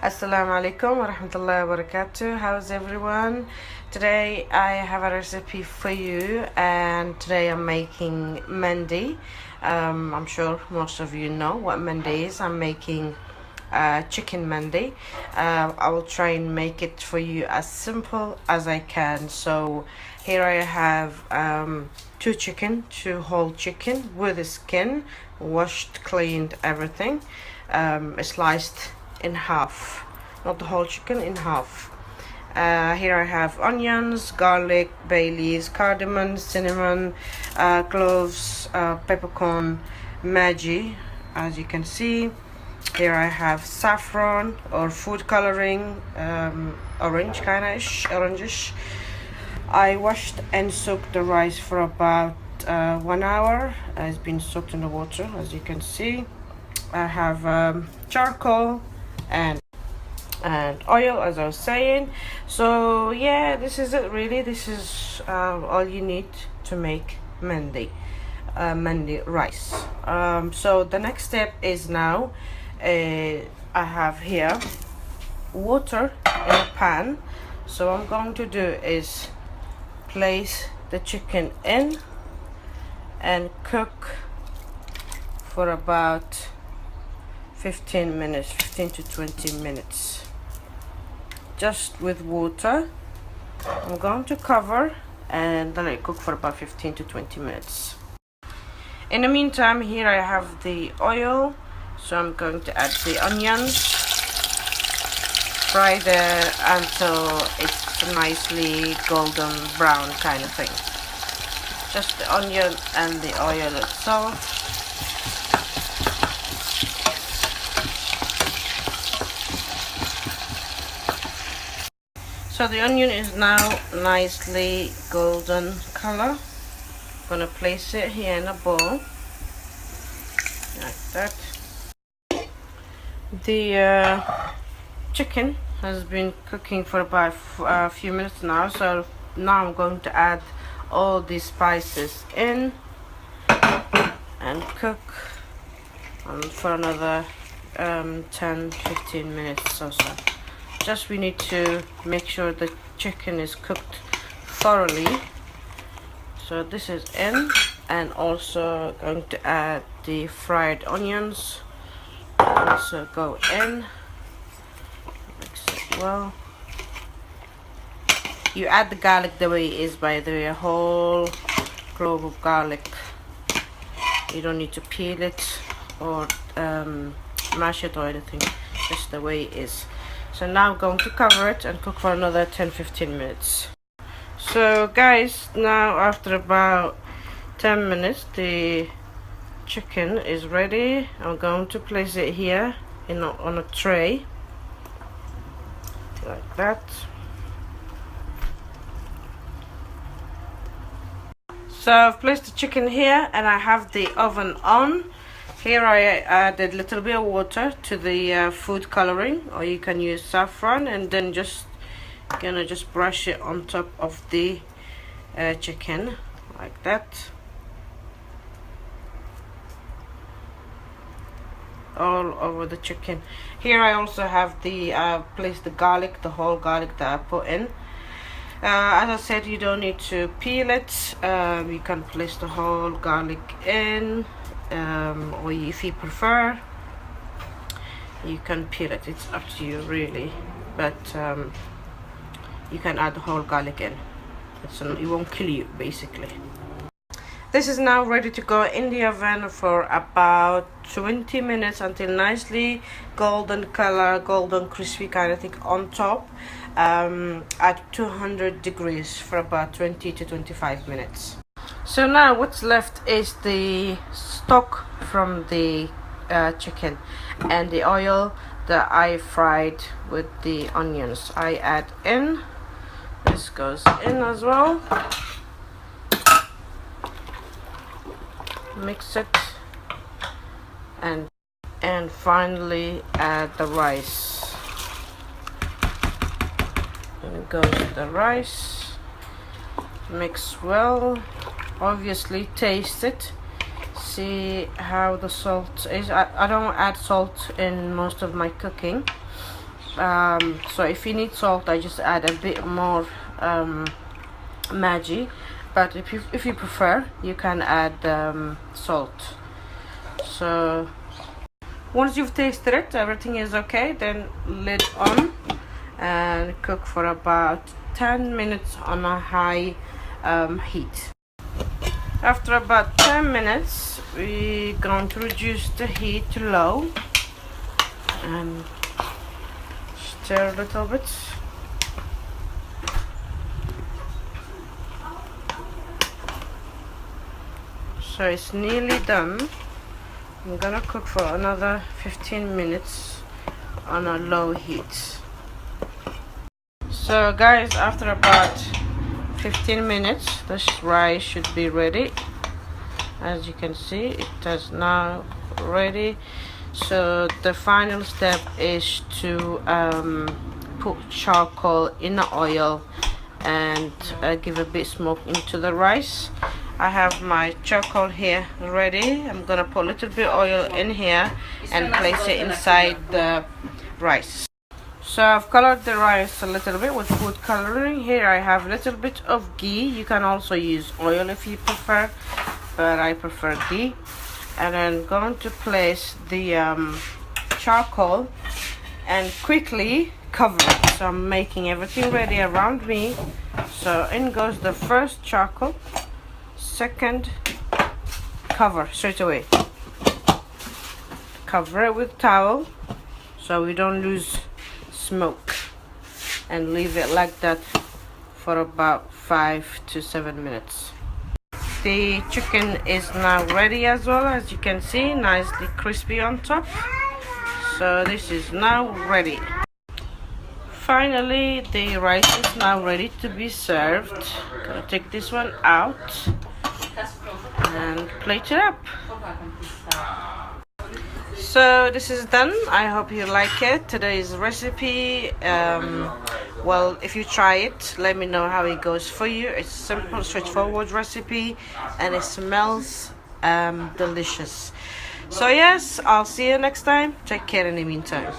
Assalamu alaikum wa rahmatullahi wa barakatuh. How's everyone? Today I have a recipe for you, and today I'm making mandi. I'm sure most of you know what mandi is. I'm making chicken mandi. I will try and make it for you as simple as I can. So here I have two whole chicken with the skin, washed, cleaned, everything, sliced in half, not the whole chicken, in half. Here I have onions, garlic, bay leaves, cardamom, cinnamon, cloves, peppercorn, magi, as you can see. Here I have saffron or food coloring, orange orangish. I washed and soaked the rice for about 1 hour. It's been soaked in the water, as you can see. I have charcoal and oil, as I was saying. So yeah, this is it really. This is all you need to make mandi rice. So the next step is now I have here water in a pan. So what I'm going to do is place the chicken in and cook for about 15 to 20 minutes, just with water. I'm going to cover and then I cook for about 15 to 20 minutes. In the meantime, here I have the oil, so I'm going to add the onions, fry there until it's nicely golden brown kind of thing. Just the onion and the oil itself. So the onion is now nicely golden color. I'm gonna place it here in a bowl like that. The chicken has been cooking for about a few minutes now, so now I'm going to add all these spices in and cook for another 10-15 minutes or so. Just we need to make sure the chicken is cooked thoroughly. So this is in, and also going to add the fried onions. Also go in. Mix it well. You add the garlic the way it is, by the way, a whole clove of garlic. You don't need to peel it or mash it or anything, just the way it is. So now I'm going to cover it and cook for another 10-15 minutes. So guys, now after about 10 minutes the chicken is ready. I'm going to place it here on a tray like that. So I've placed the chicken here and I have the oven on. Here I added a little bit of water to the food coloring, or you can use saffron, and then just gonna brush it on top of the chicken like that, all over the chicken. Here I also have the placed the garlic, the whole garlic that I put in. As I said, you don't need to peel it. You can place the whole garlic in, or if you prefer you can peel it. It's up to you really, but you can add the whole garlic in. It won't kill you basically. This is now ready to go in the oven for about 20 minutes until nicely golden color, golden crispy kind of thing on top, at 200 degrees for about 20 to 25 minutes. So now what's left is the stock from the chicken and the oil that I fried with the onions. I add in. This goes in as well. Mix it and finally add the rice. And goes the rice. Mix well. Obviously taste it, see how the salt is. I don't add salt in most of my cooking, So if you need salt, I just add a bit more magi, but if you prefer, you can add salt. So once you've tasted it, everything is okay, then lid on and cook for about 10 minutes on a high heat. After about 10 minutes, we're going to reduce the heat to low and stir a little bit. So it's nearly done. I'm gonna cook for another 15 minutes on a low heat. So guys, after about 15 minutes, this rice should be ready. As you can see, it is now ready. So the final step is to put charcoal in the oil and give a bit smoke into the rice. I have my charcoal here ready. I'm gonna put a little bit oil in here and place it inside the rice. So I've colored the rice a little bit with food coloring. Here I have a little bit of ghee. You can also use oil if you prefer, but I prefer ghee. And I'm going to place the charcoal and quickly cover it. So I'm making everything ready around me. So in goes the first charcoal, second, cover straight away. Cover it with towel so we don't lose smoke, and leave it like that for about 5 to 7 minutes. The chicken is now ready as well, as you can see, nicely crispy on top. So this is now ready. Finally, the rice is now ready to be served. Gonna take this one out and plate it up. So this is done. I hope you like it. Today's recipe. Well, if you try it, let me know how it goes for you. It's a simple, straightforward recipe, and it smells delicious. So yes, I'll see you next time. Take care in the meantime.